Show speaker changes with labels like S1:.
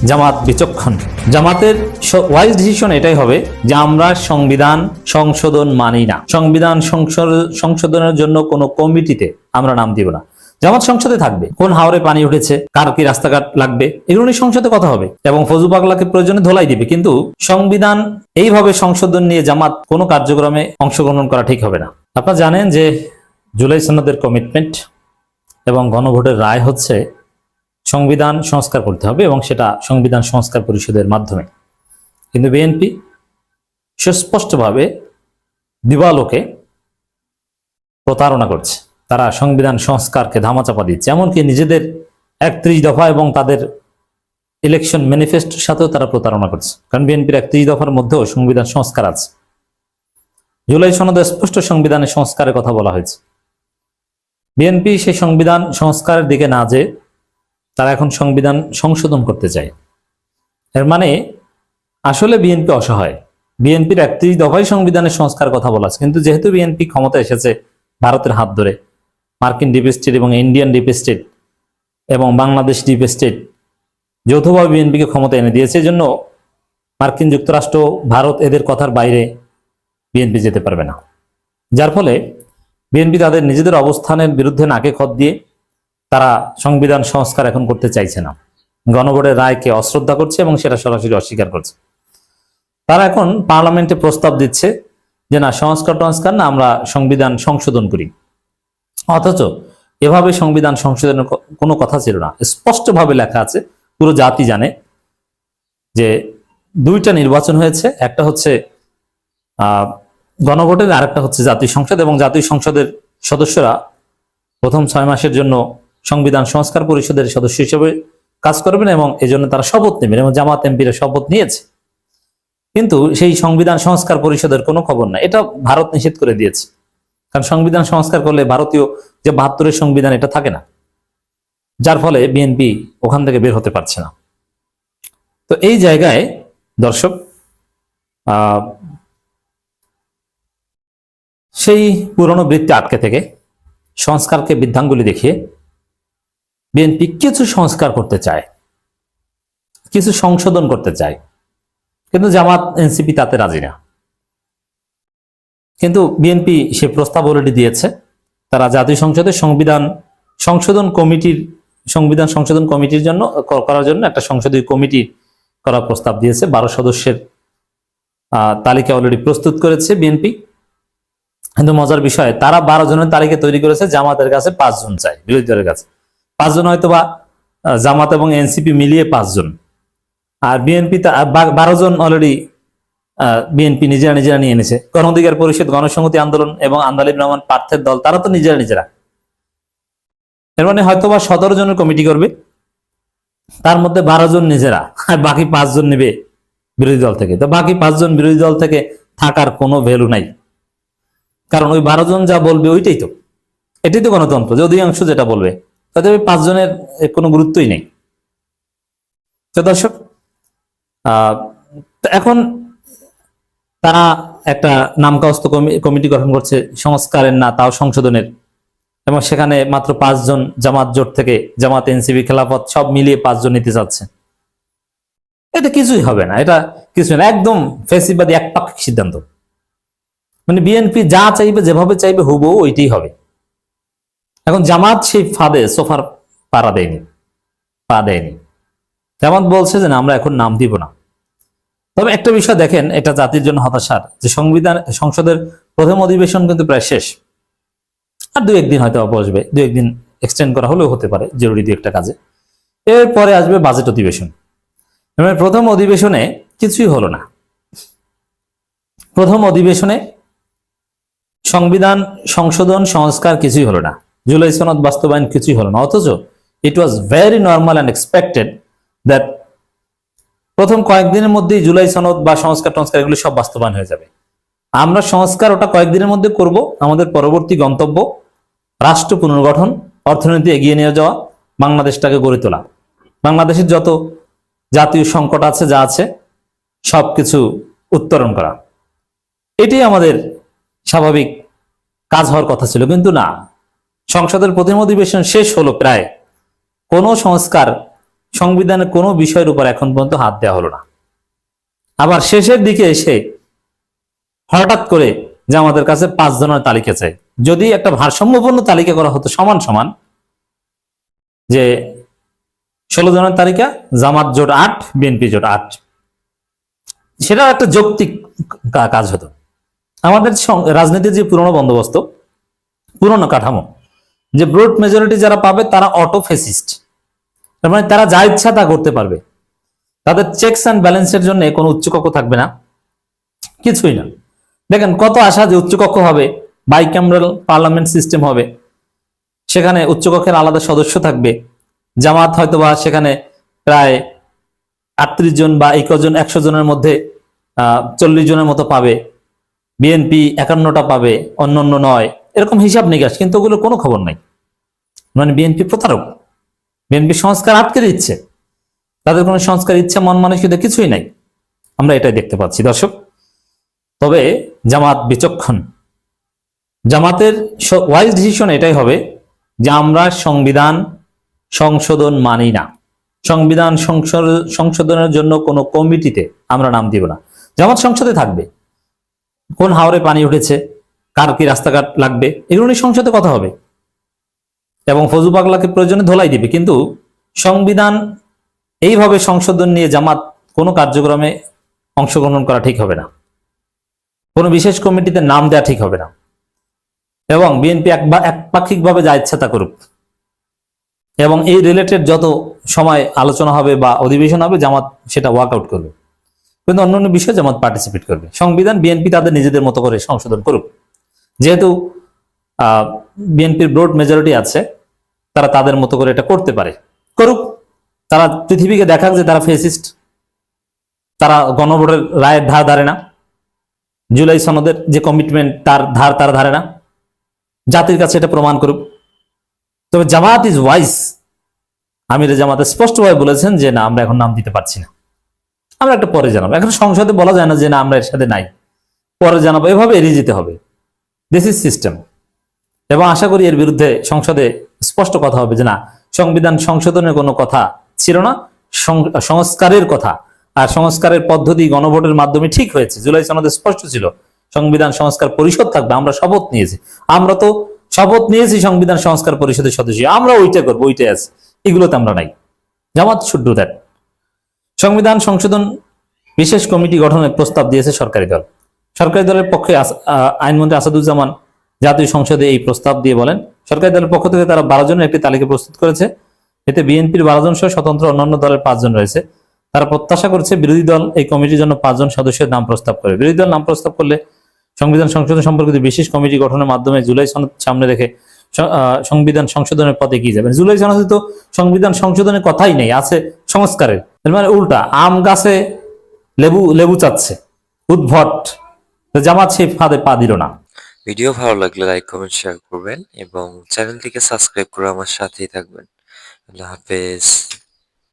S1: জামাত বিচক্ষণ। জামাতের wise decision এটাই হবে যে আমরা সংবিধান সংশোধন মানি না, সংবিধান সংশোধনের জন্য কোনো কমিটিতে আমরা নাম দিব না। জামাত সংসদে থাকবে, কোন হাওরে পানি উঠেছে, কার কি রাস্তাঘাট লাগবে, এগুলো নিয়ে সংসদে কথা হবে এবং ফজু পাগলাকে প্রয়োজনে ধোলাই দিবে। কিন্তু সংবিধান এইভাবে সংশোধন নিয়ে জামাত কোনো কার্যক্রমে অংশগ্রহণ করা ঠিক হবে না। আপনারা জানেন যে জুলাই সনদের কমিটমেন্ট এবং গণভোটের রায় হচ্ছে সংবিধান সংস্কার করতে হবে এবং সেটা সংবিধান সংস্কার পরিষদের মাধ্যমে। কিন্তু বিএনপি সুস্পষ্টভাবে দিবালোকে প্রতারণা করছে। তারা সংবিধান সংস্কারকে ধামাচাপা দিচ্ছে, এমনকি নিজেদের 31 দফা এবং তাদের ইলেকশন ম্যানিফেস্টোর সাথেও তারা প্রতারণা করছে। কারণ বিএনপির 31 দফার মধ্যেও সংবিধান সংস্কার আছে। জুলাই সনদে স্পষ্ট সংবিধানের সংস্কারের কথা বলা হয়েছে। বিএনপি সেই সংবিধান সংস্কারের দিকে না যেয়ে তারা এখন সংবিধান সংশোধন করতে চায়। এর মানে আসলে বিএনপি অসহায়। বিএনপির 31 দফায় সংবিধানের সংস্কার কথা বলা আছে, কিন্তু যেহেতু বিএনপি ক্ষমতা এসেছে ভারতের হাত ধরে, মার্কিন ডিপ স্টেট এবং ইন্ডিয়ান ডিপ স্টেট এবং বাংলাদেশ ডিপ স্টেট যৌথভাবে বিএনপিকে ক্ষমতা এনে দিয়েছে, এজন্য মার্কিন যুক্তরাষ্ট্র, ভারত এদের কথার বাইরে বিএনপি যেতে পারবে না। যার ফলে বিএনপি তাদের নিজেদের অবস্থানের বিরুদ্ধে নাকে খত দিয়ে তারা সংবিধান সংস্কার এখন করতে চাইছে না। গণভোটের রায়কে অশ্রদ্ধা করছে এবং সেটা সরাসরি অস্বীকার করছে। তারা এখন পার্লামেন্টে প্রস্তাব দিচ্ছে যে না, সংস্কার না, আমরা সংবিধান সংশোধন করি। অথচ এভাবে সংবিধান সংশোধনের কোনো কথা ছিল না। স্পষ্টভাবে লেখা আছে, পুরো জাতি জানে যে 2টা নির্বাচন হয়েছে, একটা হচ্ছে গণভোটের, আরেকটা হচ্ছে জাতীয় সংসদ, এবং জাতীয় সংসদের সদস্যরা প্রথম 6 মাসের জন্য সংবিধান সংস্কার পরিষদের সদস্য হিসেবে কাজ করবেন এবং এজন্য তারা শপথ নেবেন এবং জামাত এমপিরা শপথ নিয়েছে। কিন্তু সেই সংবিধান সংস্কার পরিষদের কোনো খবর নাই। এটা ভারত নিষেধ করে দিয়েছে, কারণ সংবিধান সংস্কার করলে ভারতীয় যে 72-এর সংবিধান এটা থাকে না, যার ফলে বিএনপি ওখান থেকে বের হতে পারছে না। তো এই জায়গায় দর্শক সেই পুরনো বৃত্তে আটকে থেকে সংস্কারকে বৃদ্ধাঙ্গুলি দেখিয়ে বিএনপি কিছু সংস্কার করতে চায়, কিছু সংশোধন করতে চায়, কিন্তু জামাত এনসিপি তাতে রাজি না। কিন্তু বিএনপি সে প্রস্তাব অলরেডি দিয়েছে। তারা জাতীয় সংসদে সংবিধান সংশোধন কমিটির জন্য করার জন্য একটা সংসদীয় কমিটি করার প্রস্তাব দিয়েছে। 12 সদস্যের তালিকা অলরেডি প্রস্তুত করেছে বিএনপি। কিন্তু মজার বিষয়, তারা 12 জনের তালিকা তৈরি করেছে, জামাতের কাছে 5 জন চাই, বিরোধী দলের কাছে 5 জন, হয়তো বা জামাত এবং এনসিপি মিলিয়ে 5 জন, আর বিএনপি 12 জন অলরেডি বিএনপি নিজেরা নিয়ে এনেছে। গণ অধিকার পরিষদ, গণসংহতি আন্দোলন এবং আন্দালিব রহমান পার্থের দল, তারা তো নিজেরা। এর মানে হয়তো বা 17 জনের কমিটি করবে, তার মধ্যে 12 জন নিজেরা, আর বাকি 5 জন নেবে বিরোধী দল থেকে। তো বাকি 5 জন বিরোধী দল থেকে থাকার কোনো ভ্যালু নাই, কারণ ওই 12 জন যা বলবে ওইটাই তো, এটাই তো গণতন্ত্র, যে অধিকাংশ যেটা বলবে, তাতে 5 জনের কোনো গুরুত্বই নেই। তো দর্শক, এখন তারা একটা নামকাওস্ত কমিটি গঠন করছে, সংস্কারের না তাও সংশোধনের, এবং সেখানে মাত্র 5 জন জামাত জোট থেকে, জামাত, এনসিপি, খেলাফত সব মিলিয়ে 5 জন নিতে চাচ্ছে। এটা কিছুই হবে না, এটা কিছু না, একদম ফ্যাসিবাদী একপাক্ষিক সিদ্ধান্ত। মানে বিএনপি যা চাইবে, যেভাবে চাইবে হুবহু ওইটাই হবে। এখন জামাত সেই ফাঁদে সোফার পা দেয়নি। জামাত বলছে যে না, আমরা এখন নাম দিব না। তবে একটা বিষয় দেখেন, এটা জাতির জন্য হতাশার, যে সংসদের প্রথম অধিবেশন কিন্তু প্রায় শেষ, আর 2-1 দিন হয়তো বসবে, 2-1 দিন এক্সটেন্ড করা হলেও হতে পারে জরুরি 2-1টা কাজে। এরপরে আসবে বাজেট অধিবেশন। মানে প্রথম অধিবেশনে কিছুই হলো না। প্রথম অধিবেশনে সংবিধান সংশোধন সংস্কার কিছুই হলো না, জুলাই সনদ বাস্তবায়ন কিছুই হলো না। অথচ it was very normal and expected that প্রথম কয়েকদিনের মধ্যেই জুলাই সনদ বা সংস্কার এগুলো সব বাস্তবায়ন হয়ে যাবে। আমরা সংস্কার ওটা কয়েকদিনের মধ্যে করব। আমাদের পরবর্তী গন্তব্য রাষ্ট্র পুনর্গঠন, অর্থনীতি এগিয়ে নিয়ে যাওয়া, বাংলাদেশটাকে গড়ে তোলা, বাংলাদেশের যত জাতীয় সংকট আছে, যা আছে সবকিছু উত্তরণ করা, এটাই আমাদের স্বাভাবিক কাজ হওয়ার কথা ছিল। কিন্তু না, সংসদের প্রথম অধিবেশন শেষ হলো, প্রায় কোনো সংস্কার সংবিধানের কোনো বিষয়ের উপর এখন পর্যন্ত হাত দেওয়া হলো না। আবার শেষের দিকে এসে হঠাৎ করে যে আমাদের কাছে 5 জনের তালিকা চাই। যদি একটা ভারসাম্যপূর্ণ তালিকা করা হতো সমান সমান, যে 16 জনের তালিকা, জামাত জোট 8, বিএনপি জোট 8, সেটা একটা যৌক্তিক কাজ হতো। আমাদের রাজনীতির যে পুরনো বন্দোবস্ত, পুরনো কাঠামো, যে ব্রড মেজরিটি যারা পাবে তারা অটো ফেসিস্ট, তার মানে তারা যা ইচ্ছা তা করতে পারবে, তাদের চেকস অ্যান্ড ব্যালেন্সের জন্য কোনো উচ্চকক্ষ থাকবে না, কিছুই না। দেখেন কত আশা যে উচ্চকক্ষ হবে, বাইক্যামেরাল পার্লামেন্ট সিস্টেম হবে, সেখানে উচ্চকক্ষের আলাদা সদস্য থাকবে। জামাত হয়তোবা সেখানে প্রায় 38 জন বা 100 জনের মধ্যে 40 জনের মতো পাবে, বিএনপি 51টা পাবে, অন্যান্য 9, এরকম হিসাব নিকাশ। কিন্তু ওগুলো কোনো খবর নাই। মানে বিএনপি প্রতারক, বিএনপি সংস্কার আটকে দিচ্ছে, তাদের কোনো সংস্কার ইচ্ছা মন মানসিকতা কিছুই নাই। আমরা এটাই দেখতে পাচ্ছি দর্শক। তবে জামাত বিচক্ষণ, জামাতের ওয়াইজ ডিসিশন এটাই হবে যে আমরা সংবিধান সংশোধন মানি না, সংবিধান সংশোধনের জন্য কোনো কমিটিতে আমরা নাম দিব না। জামাত সংসদে থাকবে, কোন হাওরে পানি উঠেছে, কার কি রাস্তাঘাট লাগবে, এগুলো নিয়ে সংসদে কথা হবে, এবং ফজু পাগলাকে প্রয়োজনে ধোলাই দিবে। কিন্তু সংবিধান এইভাবে সংশোধন নিয়ে জামাত কোনো কার্যক্রমে অংশগ্রহণ করা ঠিক হবে না, কোনো বিশেষ কমিটিতে নাম দেওয়া ঠিক হবে না, এবং বিএনপি একপাক্ষিকভাবে যা ইচ্ছা তা করুক, এবং এই রিলেটেড যত সময় আলোচনা হবে বা অধিবেশন হবে জামাত সেটা ওয়ার্কআউট করবে। কিন্তু অন্যান্য বিষয়ে জামাত পার্টিসিপেট করবে। সংবিধান বিএনপি তাদের নিজেদের মতো করে সংশোধন করুক, যেহেতু বিএনপির ব্রড মেজরিটি আছে, তারা তাদের মতো করে এটা করতে পারে, করুক। তারা পৃথিবীকে দেখাক যে তারা ফেসিস্ট, তারা গণভোটের রায়ের ধার ধারে না, জুলাই সনদের যে কমিটমেন্ট তার ধার তারা ধারে না, জাতির কাছে এটা প্রমাণ করুক। তবে জামাত ইজ ওয়াইজ, আমির জামাতে স্পষ্টভাবে বলেছেন যে না, আমরা এখন নাম দিতে পারছি না, আমরা একটা পরে জানাবো। এখন সংসদে বলা যায় না যে না আমরা এর সাথে নাই, পরে জানাবো, এভাবে এড়িয়ে যেতে হবে। This is system. এবং আশা করি এর বিরুদ্ধে সংসদে স্পষ্ট কথা হবে যে না, সংবিধান সংশোধনের কোনো কথা ছিল না, সংস্কারের কথা। আর সংস্কারের পদ্ধতি গণভোটের মাধ্যমে ঠিক হয়েছে। জুলাই সনদে স্পষ্ট ছিল সংবিধান সংস্কার পরিষদ থাকবে। আমরা শপথ নিয়েছি, আমরা তো শপথ নিয়েছি সংবিধান সংস্কার পরিষদের সদস্য, আমরা ওইটা করবো, ওইটাই আছে। এগুলোতে আমরা নাই। জামাত শুড ডু দ্যাট। সংবিধান সংশোধন বিশেষ কমিটি গঠনের প্রস্তাব দিয়েছে সরকারি দল। সরকারি দলের পক্ষে আইনমন্ত্রী আসাদুজ্জামান জাতীয় সংসদে এই প্রস্তাব দিয়ে বলেন, সরকারি দলের পক্ষ থেকে তারা 12 জনের একটি তালিকা প্রস্তুত করেছে। এতে বিএনপির 12 জন সহ স্বতন্ত্র অন্যান্য দলের 5 জন রয়েছে। তারা প্রত্যাশা করছে বিরোধী দল এই কমিটির জন্য 5 জন সদস্যের নাম প্রস্তাব করে। বিরোধী দল নাম প্রস্তাব করলে সংবিধান সংশোধন সম্পর্কিত বিশেষ কমিটি গঠনের মাধ্যমে জুলাই সনদ সামনে রেখে সংবিধান সংশোধনের পথে এগিয়ে যাবেন। জুলাই সনদে তো সংবিধান সংশোধনের কথাই নেই, আছে সংস্কারের। মানে উল্টা আম গাছে লেবু চাচ্ছে, উদ্ভট। জামাত সেই ফাঁদে পা দিল না।
S2: ভিডিও ভালো লাগলে লাইক কমেন্ট শেয়ার করবেন এবং চ্যানেলটিকে সাবস্ক্রাইব করে আমার সাথেই থাকবেন। আল্লাহ হাফেজ।